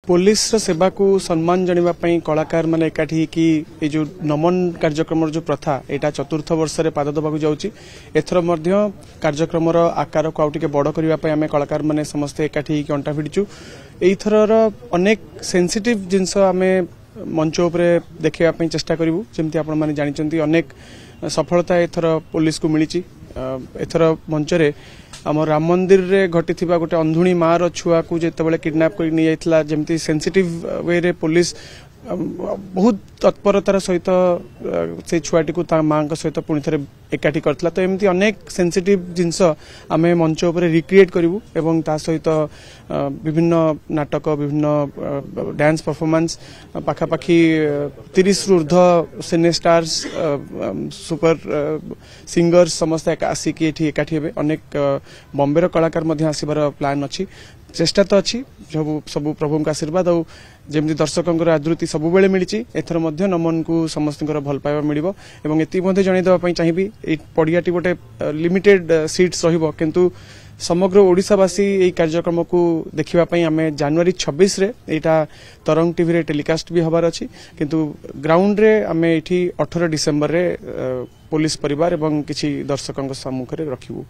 Police सेवा को सम्मान जनावाई कलाकार मैंने एकाठी कि जो नमन कार्यक्रम जो प्रथा यहाँ चतुर्थ वर्ष में पाद देवाक जाऊँगी एथर कार्यक्रम आकार को आउटे बड़ करने आम कलाकार मैंने समस्ते एकाठी अंटा भिड़चु एथर अनेक सेंसिटिव जिनस आम मंच उपर देखापी चेष्टा करूँ जमी आपण मैंने जानते अनेक सफलता एथर पुलिस को मिली एथर मंचरे आम राम मंदिर रे घटी गोटे अंधुणी मार छुआ को जिते किडनैप कर नहीं जाइथिला जमती सेंसिटिव वे रे पुलिस बहुत तत्परतार सहित से छुआटी को माँ सहित पुणी थे एकाठी करथिला तो एमती अनेक सेंसिटिव जिनस आम मंच उपर रिक्रिएट करूँ एवं ता सहित विभिन्न नाटक विभिन्न डांस परफॉर्मेंस पाखापाखि 30 रु ऊर्ध्व सिने स्टार्स सुपर सिंगर्स समस्त आसिक एकाठी हेबे अनेक बॉम्बे कलाकार आसबार प्लान अच्छी चेष्टा तो अच्छी सब प्रभु का आशीर्वाद और जमी दर्शकों आदृति सब बेले मिली एथर नमन को समस्त भल पाइबा मिलिबो एवं एति जणैदेवाई चाहिए पड़ियाटी गोटे लिमिटेड सीट्स रहिबो किंतु समग्र ओडिशावासी यही कार्यक्रम को देखिबापई आम जनवरी 26 रे एटा तरंग टीवी रे टेलीकास्ट भी हबार अछि किंतु ग्राउंड रे आम एठी 18 डिसेम्बर रे पुलिस परिवार एवं किछि दर्शकों सम्मुख रे रखिबु।